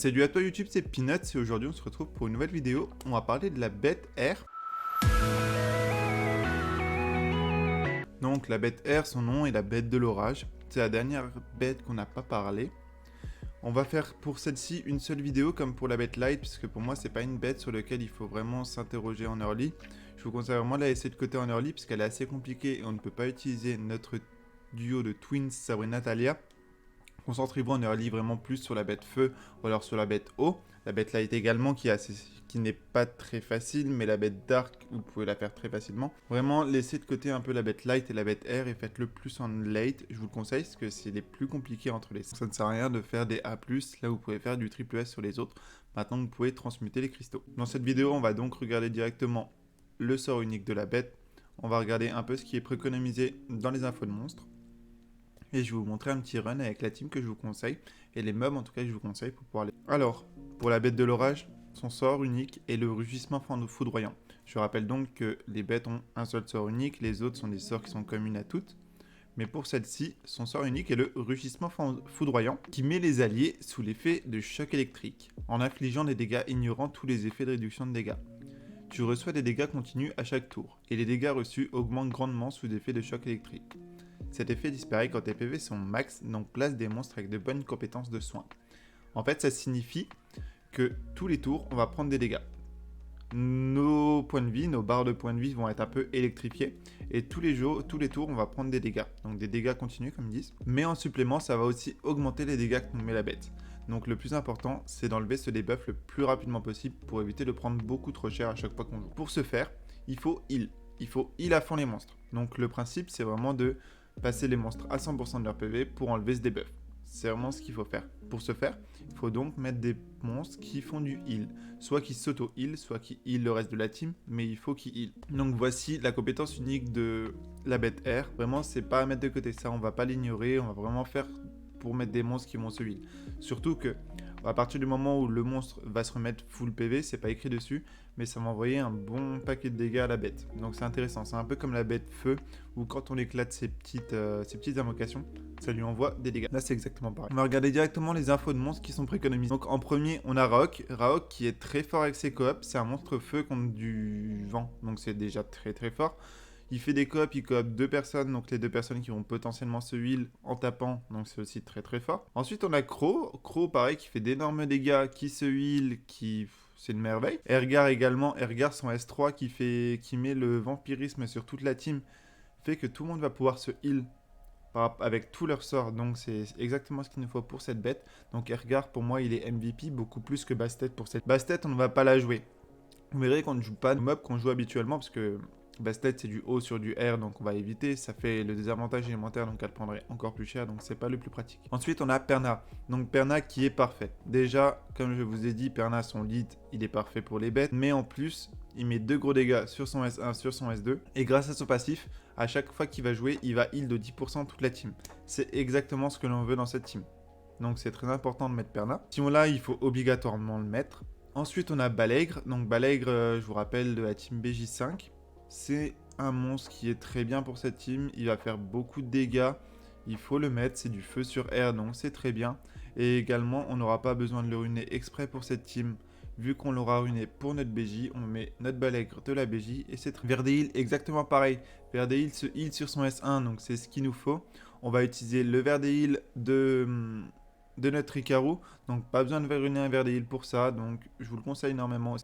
Salut à toi YouTube, c'est Peanuts et aujourd'hui on se retrouve pour une nouvelle vidéo. On va parler de la bête R. Donc la bête R, son nom est la bête de l'orage. C'est la dernière bête qu'on n'a pas parlé. On va faire pour celle-ci une seule vidéo comme pour la bête light, puisque pour moi c'est pas une bête sur laquelle il faut vraiment s'interroger en early. Je vous conseille vraiment de la laisser de côté en early puisqu'elle est assez compliquée et on ne peut pas utiliser notre duo de twins Sabrina Talia. Concentrez-vous en early vraiment plus sur la bête feu ou alors sur la bête eau. La bête light également qui n'est pas très facile, mais la bête dark vous pouvez la faire très facilement. Vraiment laissez de côté un peu la bête light et la bête air et faites-le plus en late. Je vous le conseille parce que c'est les plus compliqués entre les. Ça ne sert à rien de faire des A+, là vous pouvez faire du triple S sur les autres. Maintenant vous pouvez transmuter les cristaux. Dans cette vidéo on va donc regarder directement le sort unique de la bête. On va regarder un peu ce qui est préconisé dans les infos de monstres. Et je vais vous montrer un petit run avec la team que je vous conseille, et les mobs en tout cas que je vous conseille pour pouvoir les... Alors, pour la bête de l'orage, son sort unique est le rugissement foudroyant. Je rappelle donc que les bêtes ont un seul sort unique, les autres sont des sorts qui sont communs à toutes. Mais pour celle-ci, son sort unique est le rugissement foudroyant, qui met les alliés sous l'effet de choc électrique, en infligeant des dégâts ignorant tous les effets de réduction de dégâts. Tu reçois des dégâts continus à chaque tour, et les dégâts reçus augmentent grandement sous l'effet de choc électrique. Cet effet disparaît quand tes PV sont max, donc place des monstres avec de bonnes compétences de soins. En fait, ça signifie que tous les tours, on va prendre des dégâts. Nos points de vie, nos barres de points de vie vont être un peu électrifiées, et tous les tours, on va prendre des dégâts. Donc des dégâts continus, comme ils disent. Mais en supplément, ça va aussi augmenter les dégâts que nous met la bête. Donc le plus important, c'est d'enlever ce debuff le plus rapidement possible pour éviter de prendre beaucoup trop cher à chaque fois qu'on joue. Pour ce faire, il faut heal. Il faut heal à fond les monstres. Donc le principe, c'est vraiment de passer les monstres à 100% de leur PV pour enlever ce debuff. C'est vraiment ce qu'il faut faire. Pour ce faire, il faut donc mettre des monstres qui font du heal. Soit qui s'auto-heal, soit qui heal le reste de la team, mais il faut qu'ils heal. Donc voici la compétence unique de la bête R. Vraiment, c'est pas à mettre de côté ça, on va pas l'ignorer, on va vraiment faire pour mettre des monstres qui vont se heal. Surtout que, à partir du moment où le monstre va se remettre full PV, c'est pas écrit dessus, mais ça va envoyer un bon paquet de dégâts à la bête. Donc c'est intéressant, c'est un peu comme la bête feu, où quand on éclate ses petites invocations, ça lui envoie des dégâts. Là c'est exactement pareil. On va regarder directement les infos de monstres qui sont préconisés. Donc en premier, on a Raok. Raok qui est très fort avec ses coops, c'est un monstre feu contre du vent, donc c'est déjà très très fort. Il fait des coops, il coop 2 personnes, donc les 2 personnes qui vont potentiellement se heal en tapant, donc c'est aussi très très fort. Ensuite on a Crow, Crow pareil qui fait d'énormes dégâts, qui se heal, c'est une merveille. Ergar également, Ergar son S3 qui met le vampirisme sur toute la team, fait que tout le monde va pouvoir se heal avec tous leurs sorts, donc c'est exactement ce qu'il nous faut pour cette bête. Donc Ergar pour moi il est MVP beaucoup plus que Bastet pour cette. Bastet on ne va pas la jouer. Vous verrez qu'on ne joue pas de mob qu'on joue habituellement parce que Bastet c'est du O sur du R donc on va éviter, ça fait le désavantage élémentaire donc elle prendrait encore plus cher donc c'est pas le plus pratique. Ensuite on a Perna, donc Perna qui est parfait. Déjà comme je vous ai dit Perna son lead il est parfait pour les bêtes mais en plus il met 2 gros dégâts sur son S1 sur son S2 et grâce à son passif à chaque fois qu'il va jouer il va heal de 10% toute la team. C'est exactement ce que l'on veut dans cette team. Donc c'est très important de mettre Perna. Si on l'a il faut obligatoirement le mettre. Ensuite on a Balègre, donc Balègre je vous rappelle de la team BJ5. C'est un monstre qui est très bien pour cette team, il va faire beaucoup de dégâts, il faut le mettre, c'est du feu sur air donc c'est très bien. Et également on n'aura pas besoin de le ruiner exprès pour cette team, vu qu'on l'aura ruiné pour notre BJ, on met notre Balègre de la BJ et c'est très... Verdeil exactement pareil, Verdeil se heal sur son S1 donc c'est ce qu'il nous faut. On va utiliser le Verdeil de notre Ikaru, donc pas besoin de ruiner un Verdeil pour ça, donc je vous le conseille énormément.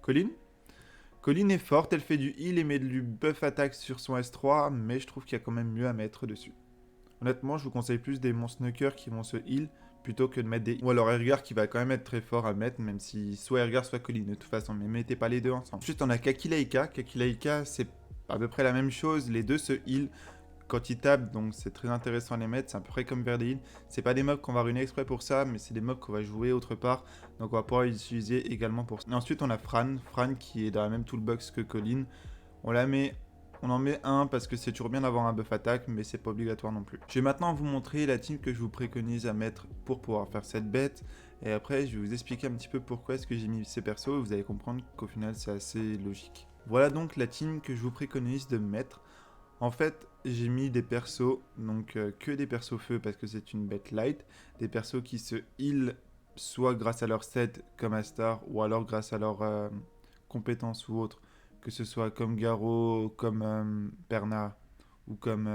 Colline est forte, elle fait du heal et met du buff attaque sur son S3, mais je trouve qu'il y a quand même mieux à mettre dessus. Honnêtement, je vous conseille plus des monstres knockers qui vont se heal, plutôt que de mettre des... Ou alors Ergar qui va quand même être très fort à mettre, même si soit Ergar soit Colline de toute façon, mais mettez pas les deux ensemble. Ensuite, on a Kakilaika. Kakilaika, c'est à peu près la même chose, les deux se heal quand ils tapent, donc c'est très intéressant à les mettre, c'est à peu près comme Verdeil. C'est pas des mobs qu'on va ruiner exprès pour ça, mais c'est des mobs qu'on va jouer autre part, donc on va pouvoir les utiliser également pour ça. Et ensuite on a Fran qui est dans la même toolbox que Colline. On en met un parce que c'est toujours bien d'avoir un buff attaque, mais c'est pas obligatoire non plus. Je vais maintenant vous montrer la team que je vous préconise à mettre pour pouvoir faire cette bête, et après je vais vous expliquer un petit peu pourquoi est-ce que j'ai mis ces persos, et vous allez comprendre qu'au final c'est assez logique. Voilà donc la team que je vous préconise de mettre. En fait, j'ai mis des persos, donc que des persos feu parce que c'est une bête light, des persos qui se heal soit grâce à leur set comme Astar, ou alors grâce à leurs compétences ou autres, que ce soit comme Garo, comme Perna ou comme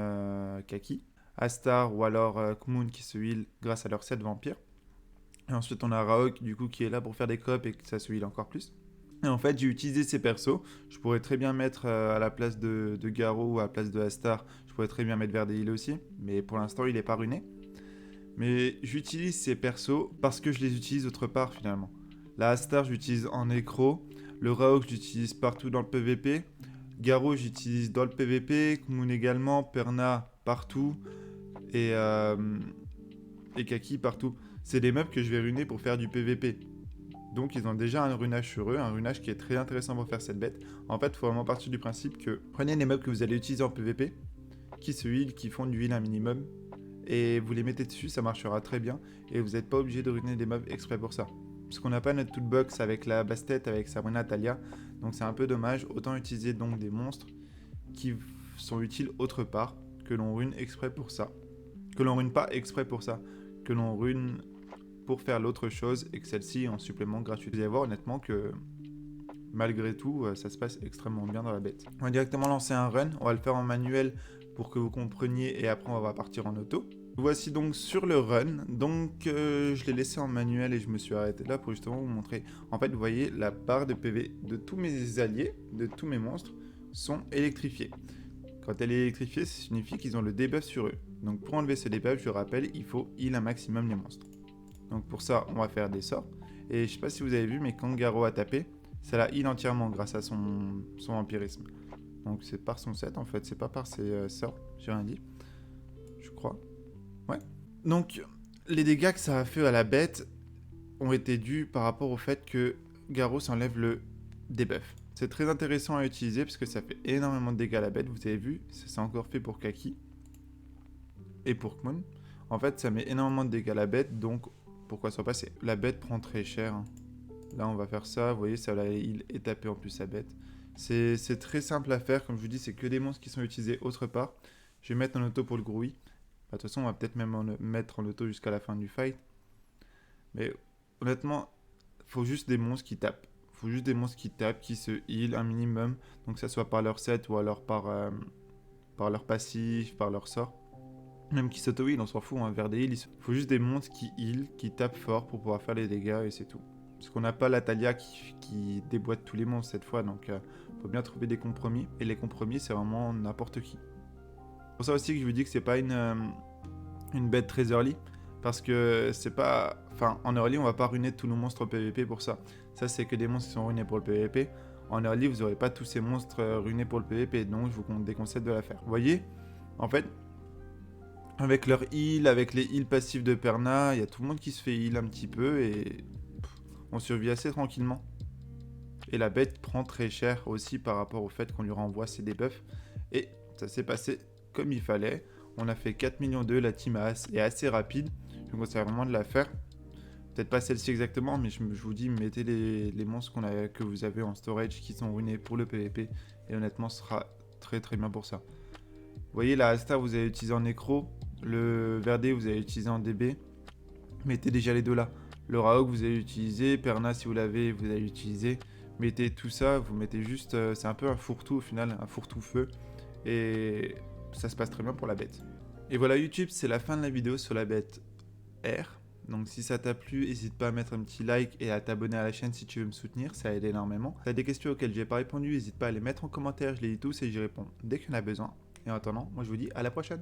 Kaki. Astar ou alors Kmoon qui se heal grâce à leur set vampire. Et ensuite on a Raok du coup qui est là pour faire des copes et que ça se heal encore plus. Et en fait j'ai utilisé ces persos, je pourrais très bien mettre à la place de Garo ou à la place de Astar, je pourrais très bien mettre Verdeil aussi, mais pour l'instant il est pas runé. Mais j'utilise ces persos parce que je les utilise autre part finalement. La Astar j'utilise en nécro, le Raok j'utilise partout dans le PVP, Garo j'utilise dans le PVP, Kmoon également, Perna partout, et, euh, et Kaki partout. C'est des mobs que je vais runer pour faire du PVP. Donc ils ont déjà un runage sur eux, un runage qui est très intéressant pour faire cette bête. En fait, il faut vraiment partir du principe que prenez les mobs que vous allez utiliser en PVP, qui se heal, qui font du heal un minimum, et vous les mettez dessus, ça marchera très bien, et vous n'êtes pas obligé de ruiner des mobs exprès pour ça. Parce qu'on n'a pas notre toolbox avec la Bastet, avec Sabrina Talia, donc c'est un peu dommage. Autant utiliser donc des monstres qui sont utiles autre part, que l'on rune exprès pour ça. Que l'on rune pas exprès pour ça, que l'on rune pour faire l'autre chose et que celle-ci est en supplément gratuit. Vous allez voir honnêtement que malgré tout, ça se passe extrêmement bien dans la bête. On va directement lancer un run, on va le faire en manuel pour que vous compreniez et après on va partir en auto. Voici donc sur le run, donc je l'ai laissé en manuel et je me suis arrêté là pour justement vous montrer. En fait vous voyez la barre de PV de tous mes alliés, de tous mes monstres sont électrifiés. Quand elle est électrifiée, ça signifie qu'ils ont le debuff sur eux. Donc pour enlever ce debuff, je rappelle, il faut heal un maximum les monstres. Donc pour ça, on va faire des sorts. Et je sais pas si vous avez vu, mais quand Garo a tapé, ça la heal entièrement grâce à son vampirisme. Donc c'est par son set en fait, c'est pas par ses sorts, j'ai rien dit. Je crois. Ouais. Donc les dégâts que ça a fait à la bête ont été dus par rapport au fait que Garo s'enlève le debuff. C'est très intéressant à utiliser parce que ça fait énormément de dégâts à la bête, vous avez vu, ça s'est encore fait pour Kaki et pour Kmoon. En fait ça met énormément de dégâts à la bête, donc pourquoi ça passe, la bête prend très cher. Là on va faire ça, vous voyez ça la heal et taper en plus sa bête. C'est très simple à faire, comme je vous dis c'est que des monstres qui sont utilisés autre part. Je vais mettre en auto pour le Groui. De toute façon on va peut-être même mettre en auto jusqu'à la fin du fight. Mais honnêtement, faut juste des monstres qui tapent. Faut juste des monstres qui tapent, qui se heal un minimum. Donc que ça soit par leur set ou alors par leur passif, par leur sort. Même qui s'auto-heal, on s'en fout, hein, vers des heals. Il faut juste des monstres qui heal, qui tapent fort pour pouvoir faire les dégâts et c'est tout. Parce qu'on n'a pas la Talia qui déboîte tous les monstres cette fois, donc faut bien trouver des compromis. Et les compromis, c'est vraiment n'importe qui. C'est pour ça aussi que je vous dis que c'est pas une bête très early. Parce que c'est pas... Enfin, en early, on va pas ruiner tous nos monstres PVP pour ça. Ça, c'est que des monstres qui sont ruinés pour le PVP. En early, vous n'aurez pas tous ces monstres ruinés pour le PVP. Donc, je vous déconseille de la faire. Vous voyez, en fait, avec leur heal, avec les heals passifs de Perna, il y a tout le monde qui se fait heal un petit peu et on survit assez tranquillement. Et la bête prend très cher aussi par rapport au fait qu'on lui renvoie ses debuffs. Et ça s'est passé comme il fallait. On a fait 4 millions d'eux, la team est assez rapide. Je vous conseille vraiment de la faire. Peut-être pas celle-ci exactement, mais je vous dis, mettez les monstres que vous avez en storage qui sont ruinés pour le PVP. Et honnêtement, ce sera très très bien pour ça. Vous voyez, la Asta, vous avez utilisé en nécro. Le Verdé, vous avez utilisé en DB. Mettez déjà les deux là. Le Raok, vous allez utiliser. Perna, si vous l'avez, vous allez utiliser. Mettez tout ça, vous mettez juste... c'est un peu un fourre-tout au final, un fourre-tout feu. Et ça se passe très bien pour la bête. Et voilà YouTube, c'est la fin de la vidéo sur la bête R. Donc si ça t'a plu, n'hésite pas à mettre un petit like et à t'abonner à la chaîne si tu veux me soutenir, ça aide énormément. Si tu as des questions auxquelles je n'ai pas répondu, n'hésite pas à les mettre en commentaire, je les lis tous et j'y réponds dès qu'il y en a besoin. Et en attendant, moi je vous dis à la prochaine.